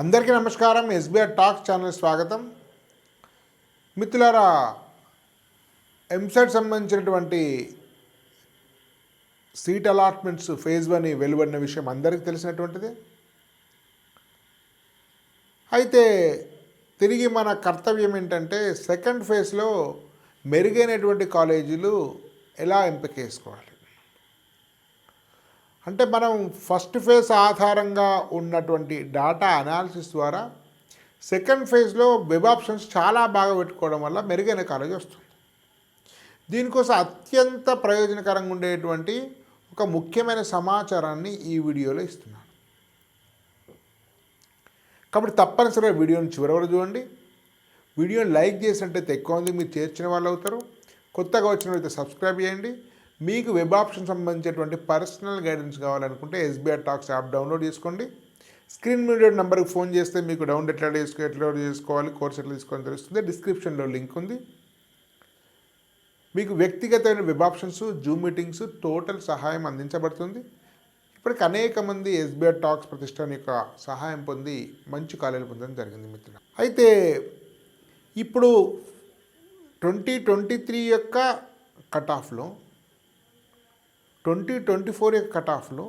అందరికీ నమస్కారం. SBR talks channel స్వాగతం. మిత్రులారా, ఎంసెట్ సంబంధించినటువంటి సీట్ అలాట్మెంట్స్ ఫేజ్ 1 వెలువడిన విషయం అందరికీ తెలిసినటువంటిదే. అయితే తిరిగి మన కర్తవ్యం ఏంటంటే సెకండ్ ఫేజ్లో మెరుగైనటువంటి కాలేజీలు ఎలా ఎంపిక చేసుకోవాలి. అంటే మనం ఫస్ట్ ఫేజ్ ఆధారంగా ఉన్నటువంటి డాటా అనాలిసిస్ ద్వారా సెకండ్ ఫేజ్లో వెబ్ ఆప్షన్స్ చాలా బాగా పెట్టుకోవడం వల్ల మెరుగైన కాలేజ్ వస్తుంది. దీనికోసం అత్యంత ప్రయోజనకరంగా ఉండేటువంటి ఒక ముఖ్యమైన సమాచారాన్ని ఈ వీడియోలో ఇస్తున్నాను. కాబట్టి తప్పనిసరిగా వీడియోని చివరి వరకు చూడండి. వీడియోని లైక్ చేసినట్టయితే ఎక్కువ మంది మీరు చేర్చిన వాళ్ళు అవుతారు. కొత్తగా వచ్చినట్లయితే సబ్స్క్రైబ్ చేయండి. మీకు వెబ్ ఆప్షన్ సంబంధించినటువంటి పర్సనల్ గైడెన్స్ కావాలనుకుంటే ఎస్బీఆర్ టాక్స్ యాప్ డౌన్లోడ్ చేసుకోండి. స్క్రీన్ మీద నెంబర్కి ఫోన్ చేస్తే మీకు డౌన్లోడ్ ఎట్లా చేసుకోవాలి, కోర్స్ ఎట్లా తీసుకోవాలని తెలుస్తుంది. డిస్క్రిప్షన్లో లింక్ ఉంది. మీకు వ్యక్తిగతమైన web options, Zoom meetings, total సహాయం అందించబడుతుంది. ఇప్పటికి అనేక మంది ఎస్బీఆర్ టాక్స్ ప్రతిష్టాన్ యొక్క సహాయం పొంది మంచి కాలేజీలు పొందడం జరిగింది మిత్రులు. అయితే ఇప్పుడు 2023 యొక్క కట్ ఆఫ్లో 2024 యొక్క కట్ ఆఫ్లో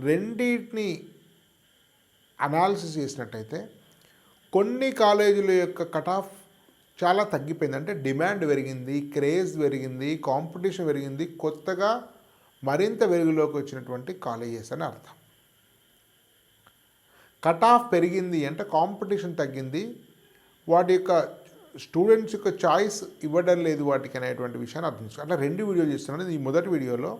రెండింటిని అనాలిసిస్ చేసినట్టయితే కొన్ని కాలేజీల యొక్క కట్ ఆఫ్ చాలా తగ్గిపోయింది. అంటే డిమాండ్ పెరిగింది, క్రేజ్ పెరిగింది, కాంపిటీషన్ పెరిగింది, కొత్తగా మరింత వెలుగులోకి వచ్చినటువంటి కాలేజెస్ అని అర్థం. కట్ ఆఫ్ పెరిగింది అంటే కాంపిటీషన్ తగ్గింది, వాటి యొక్క స్టూడెంట్స్ యొక్క చాయిస్ ఇవ్వడం లేదు వాటికి అనేటువంటి విషయాన్ని అర్థం చేసుకోవాలి. అట్లా 2 వీడియోలు చేస్తున్నాను. ఈ మొదటి వీడియోలో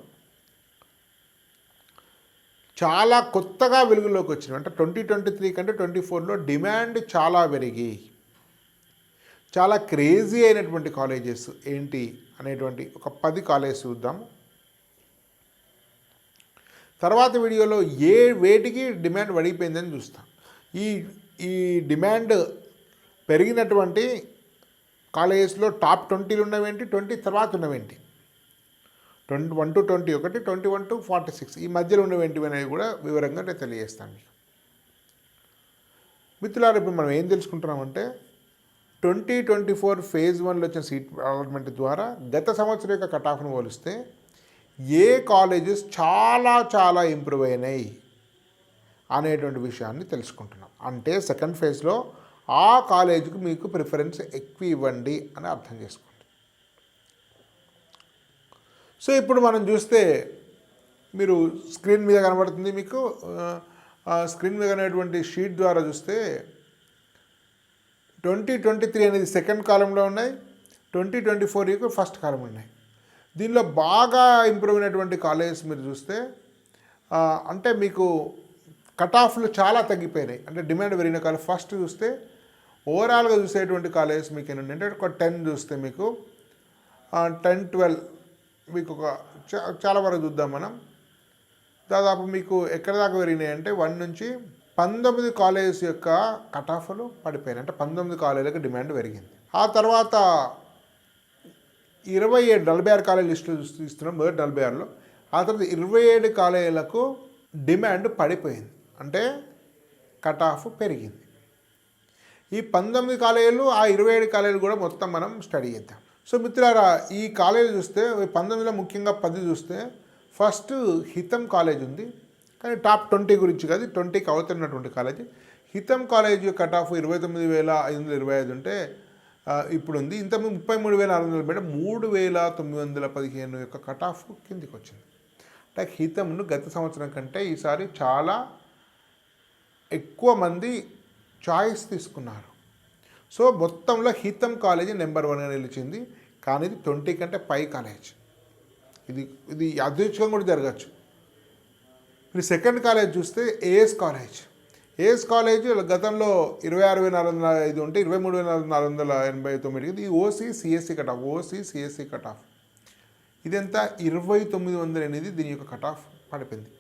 చాలా కొత్తగా వెలుగులోకి వచ్చినవి, అంటే 2023 కంటే 2024లో డిమాండ్ చాలా పెరిగి చాలా క్రేజీ అయినటువంటి కాలేజెస్ ఏంటి అనేటువంటి ఒక 10 కాలేజెస్ చూద్దాము. తర్వాత వీడియోలో వేటికి డిమాండ్ పడిపోయిందని చూస్తాం. ఈ డిమాండ్ పెరిగినటువంటి కాలేజెస్లో టాప్ 20లో ఉన్నవేంటి, 20 తర్వాత ఉన్నవేంటి, 21 to 21, 21 to 46 ఈ మధ్యలో ఉన్నవేంటివి అనేవి కూడా వివరంగా నేను తెలియజేస్తాను మీకు. మిత్రులారా, ఇప్పుడు మనం ఏం తెలుసుకుంటున్నామంటే 2024 ఫేజ్ 1లో వచ్చిన సీట్ అలాట్మెంట్ ద్వారా గత సంవత్సరం యొక్క కట్ ఆఫ్ను పోలిస్తే ఏ కాలేజెస్ చాలా చాలా ఇంప్రూవ్ అయినాయి అనేటువంటి విషయాన్ని తెలుసుకుంటున్నాం. అంటే సెకండ్ ఫేజ్లో ఆ కాలేజీకి మీకు ప్రిఫరెన్స్ ఎక్కువ ఇవ్వండి అని అర్థం చేసుకోండి. సో ఇప్పుడు మనం చూస్తే మీరు స్క్రీన్ మీద కనబడుతుంది, మీకు స్క్రీన్ మీద కనబడేటువంటి షీట్ ద్వారా చూస్తే 2023 అనేది సెకండ్ కాలంలో ఉన్నాయి, 2024 ఫస్ట్ కాలం ఉన్నాయి. దీనిలో బాగా ఇంప్రూవ్ అయినటువంటి కాలేజెస్ మీరు చూస్తే అంటే మీకు కట్ ఆఫ్లు చాలా తగ్గిపోయినాయి, అంటే డిమాండ్ పెరిగిన కాలేజ్. ఫస్ట్ చూస్తే ఓవరాల్గా చూసేటువంటి కాలేజెస్ మీకు ఏంటంటే అంటే ఒక 10 చూస్తే మీకు 10, 12 మీకు ఒక చాలా వరకు చూద్దాం మనం. దాదాపు మీకు ఎక్కడి దాకా పెరిగినాయి అంటే 1 నుంచి 19 కాలేజెస్ యొక్క కట్ ఆఫ్లు పడిపోయినాయి, అంటే 19 కాలేజీలకు డిమాండ్ పెరిగింది. ఆ తర్వాత 27 46 కాలేజీ లిస్టులు ఇస్తున్నాం, మొదటి 46లో. ఆ తర్వాత 27 కాలేజీలకు డిమాండ్ పడిపోయింది, అంటే కట్ ఆఫ్ పెరిగింది. ఈ 19 కాలేజీలు, ఆ 27 కాలేజీలు కూడా మొత్తం మనం స్టడీ చేద్దాం. సో మిత్రులారా, ఈ కాలేజీ చూస్తే 19లో ముఖ్యంగా 10 చూస్తే ఫస్ట్ హితం కాలేజ్ ఉంది, కానీ టాప్ 20 గురించి కాదు, 20కి అవుతున్నటువంటి కాలేజీ. హితం కాలేజ్ కట్ ఆఫ్ 29,525 ఉంటే ఇప్పుడు ఉంది. ఇంతకుముందు 33,600 పెట్టి 3,915 యొక్క కట్ ఆఫ్ కిందికి వచ్చింది. అంటే హితంను గత సంవత్సరం కంటే ఈసారి చాలా ఎక్కువ మంది చాయిస్ తీసుకున్నారు. సో మొత్తంలో హితం కాలేజీ నెంబర్ 1గా నిలిచింది. కానీ ఇది 20 కంటే పై కాలేజ్. ఇది యాదృచ్ఛికంగా కూడా జరగచ్చు. మీరు సెకండ్ కాలేజ్ చూస్తే ఏఎస్ కాలేజ్ గతంలో 26,405 ఉంటే 23,489. ఇది ఓసీ సిఎస్సి కట్ ఆఫ్. ఇదంతా 2,908 దీని యొక్క కట్ ఆఫ్ పడిపోయింది.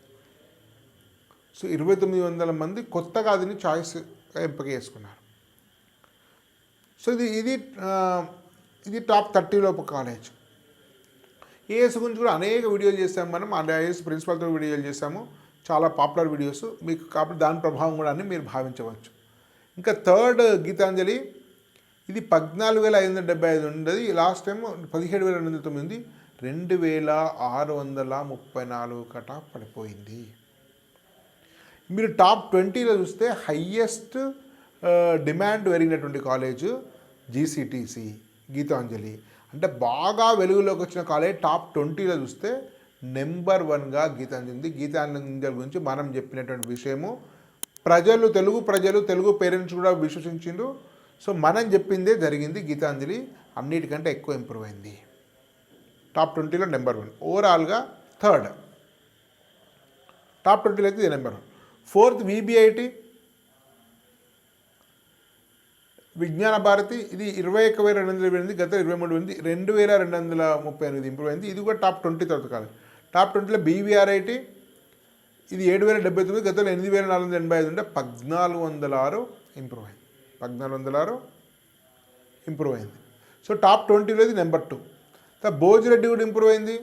సో 2,900 మంది కొత్తగా దీన్ని చాయిస్గా ఎంపిక చేసుకున్నారు. సో ఇది టాప్ 30 లోపు కాలేజ్. ఏఎస్ గురించి కూడా అనేక వీడియోలు చేసాము మనం. ఏఎస్ ప్రిన్సిపల్తో వీడియోలు చేసాము, చాలా పాపులర్ వీడియోస్ మీకు. కాబట్టి దాని ప్రభావం కూడా అని మీరు భావించవచ్చు. ఇంకా థర్డ్ గీతాంజలి ఇది 14,575 ఉండేది, లాస్ట్ టైం 17,209, 2,634 కటా పడిపోయింది. మీరు టాప్ 20లో చూస్తే హయ్యెస్ట్ డిమాండ్ పెరిగినటువంటి కాలేజ్ జీసీటీసీ గీతాంజలి. అంటే బాగా వెలుగులోకి వచ్చిన కాలేజ్ టాప్ 20లో చూస్తే నెంబర్ 1గా గీతాంజలి ఉంది. గీతాంజలి గురించి మనం చెప్పినటువంటి విషయము తెలుగు పేరెంట్స్ కూడా విశ్వసించిండ్రు. సో మనం చెప్పిందే జరిగింది. గీతాంజలి అన్నిటికంటే ఎక్కువ ఇంప్రూవ్ అయింది. టాప్ 20లో నెంబర్ 1, ఓవరాల్గా థర్డ్. టాప్ 20లో అయితే ఇది నెంబర్ 1. ఫోర్త్ విబిఐటి విజ్ఞాన భారతి, ఇది 21,228, గత 23 2,238 ఇంప్రూవ్ అయింది. ఇది కూడా టాప్ 20 తర్వాత కాదు. టాప్ 20లో బీవీఆర్ఐటి ఇది 7,079, గతంలో 8,485 ఉంటే 1,406 ఇంప్రూవ్ అయింది. 1,406 ఇంప్రూవ్ అయింది. సో టాప్ 20లో ఇది నెంబర్ 2. భోజిరెడ్డి కూడా ఇంప్రూవ్ అయింది,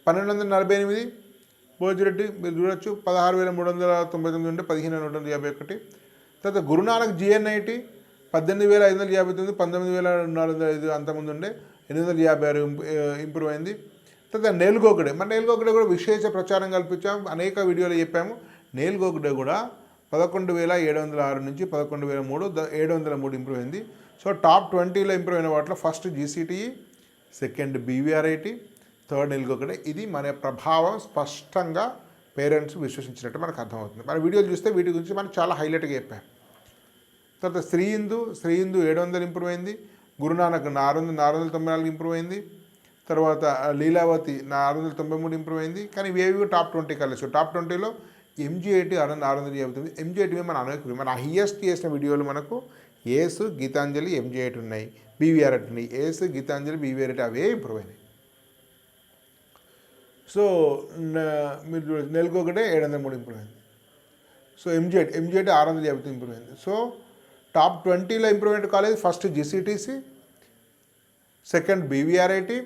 1,248. భోజిరెడ్డి మీరు చూడొచ్చు 16,399 ఉంటే 15,151. తర్వాత గురునానక్ జిఎన్ఐటి 18,559, 19,405 అంతకుముందు ఉండే 856 ఇంప్రూవ్ అయింది. తర్వాత నేల్గోగడే, మన నేల్గోగడే కూడా విశేష ప్రచారం కల్పించాము, అనేక వీడియోలు చెప్పాము. నేల్గోగడే కూడా 11,706 నుంచి 11,703 ఇంప్రూవ్ అయింది. సో టాప్ 20లో ఇంప్రూవ్ అయిన వాటిలో ఫస్ట్ జీసీటీఈ, సెకండ్ బీవీఆర్ఐటి, థర్డ్ నేల్గోగడే. ఇది మన ప్రభావం స్పష్టంగా పేరెంట్స్ విశ్వసించినట్టు మనకు అర్థమవుతుంది. మన వీడియోలు చూస్తే వీటి గురించి మనం చాలా హైలైట్గా చెప్పాము. తర్వాత శ్రీ హిందూ 700 ఇంప్రూవ్ అయింది. గురునానక్ 494 ఇంప్రూవ్ అయింది. తర్వాత లీలావతి 693 ఇంప్రూవ్ అయింది. కానీ ఇవేవి టాప్ 20 కాలేజ్. టాప్ 20లో ఎంజీఐటి 659. ఎంజీఐటి మన మన హైయెస్ట్ చేసిన వీడియోలు మనకు ఏసు, గీతాంజలి, ఎంజీఐటి ఉన్నాయి, బీవీఆర్ఐటి ఉన్నాయి. ఏసు, గీతాంజలి, బీవీఆర్ఐటి అవే ఇంప్రూవ్ అయినాయి. సో మీరు నెలకొకటే 703 ఇంప్రూవ్ అయింది. సో ఎంజీఐటి 659 ఇంప్రూవ్ అయింది. సో టాప్ 20లో improvement college first GCTC, second BVRIT,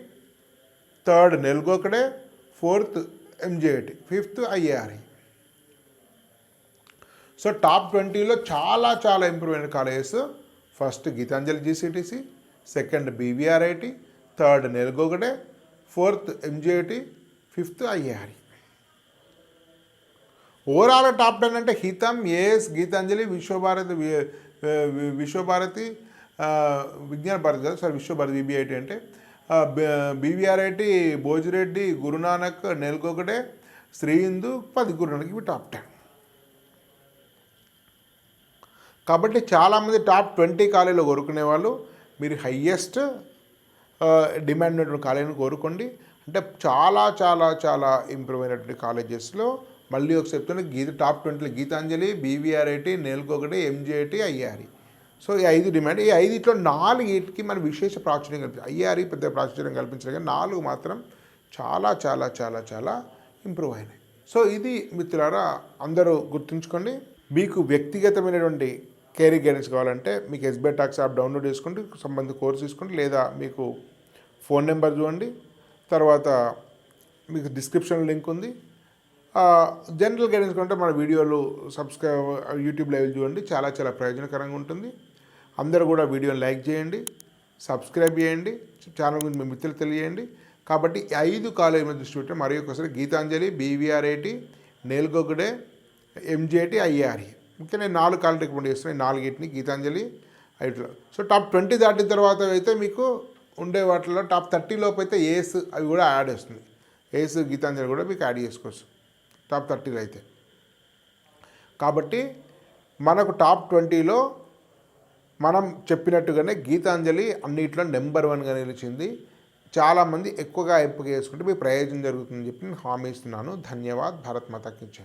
third నెల్గోకడే, fourth MGIT, fifth IARE. So top 20లో చాలా ఇంప్రూవ్ అయిన colleges first Geethanjali GCTC, second BVRIT, third నెల్గోకడే, fourth MGIT, fifth IARE. Overall top 10 అంటే హితం, as, Gitanjali, Visvabharati, విజ్ఞాన భారతి కదా సార్, విశ్వభారతి విబిఐటి అంటే బీవీఆర్ఐటి, భోజిరెడ్డి, గురునానక్, నెల్గొకడే, శ్రీ హిందూ, 10 గురునానక్, ఇవి టాప్ 10. కాబట్టి చాలామంది టాప్ 20 కాలేజీలో కోరుకునే వాళ్ళు మీరు హయ్యెస్ట్ డిమాండ్ ఉన్నటువంటి కాలేజీని కోరుకోండి. అంటే చాలా ఇంప్రూవ్ అయినటువంటి కాలేజెస్లో మళ్ళీ ఒక చెప్తున్నా, టాప్ 20లో గీతాంజలి, బీవీఆర్ఐటి, నెల్కొకటి, ఎంజీఐటి, ఐఆర్ఈ. సో ఈ 5 డిమాండ్. ఈ 5లో 4కి మనం విశేష ప్రాచుర్యం కల్పించాలి. ఐఆర్ఈ పెద్ద ప్రాచుర్యం కల్పించలేదు, కానీ 4 మాత్రం చాలా ఇంప్రూవ్ అయినాయి. సో ఇది మిత్రులారా అందరూ గుర్తుంచుకోండి. మీకు వ్యక్తిగతమైనటువంటి కెరీర్ గైడెన్స్ కావాలంటే మీకు ఎస్బీఐ టాక్స్ యాప్ డౌన్లోడ్ చేసుకోండి, సంబంధిత కోర్సు తీసుకోండి, లేదా మీకు ఫోన్ నెంబర్ చూడండి, తర్వాత మీకు డిస్క్రిప్షన్ లింక్ ఉంది. జనరల్ గైడెన్స్ కంటే మన వీడియోలు యూట్యూబ్ లైవ్ చూడండి, చాలా ప్రయోజనకరంగా ఉంటుంది. అందరూ కూడా వీడియోని లైక్ చేయండి, సబ్స్క్రైబ్ చేయండి, ఛానల్ గురించి మీ మిత్రులు తెలియజేయండి. కాబట్టి 5 కాలేజీ మీద దృష్టి పెట్టి మరి ఒకసారి గీతాంజలి, బీవీఆర్ఐటి, నేల్గొకడే, ఎంజీఐటి, ఐఆర్ఈ. ఇంకా నేను 4 కాలేజీ రికమెండ్ చేస్తున్నాను. 4 గీతాంజలి ఐట్లో. సో టాప్ 20 దాటిన తర్వాత అయితే మీకు ఉండే వాటిలో టాప్ 30 లోపు అయితే ఏస్ అవి కూడా యాడ్ వస్తుంది. ఏస్, గీతాంజలి కూడా మీకు యాడ్ చేసుకోవచ్చు టాప్ 30లో అయితే. కాబట్టి మనకు టాప్ 20లో మనం చెప్పినట్టుగానే గీతాంజలి అన్నిట్లో నెంబర్ 1గా నిలిచింది. చాలామంది ఎక్కువగా ఎంపిక చేసుకుంటే మీ ప్రయోజనం జరుగుతుందని చెప్పి నేను హామీ ఇస్తున్నాను. ధన్యవాద్. భారత్ మాతా కీ జై.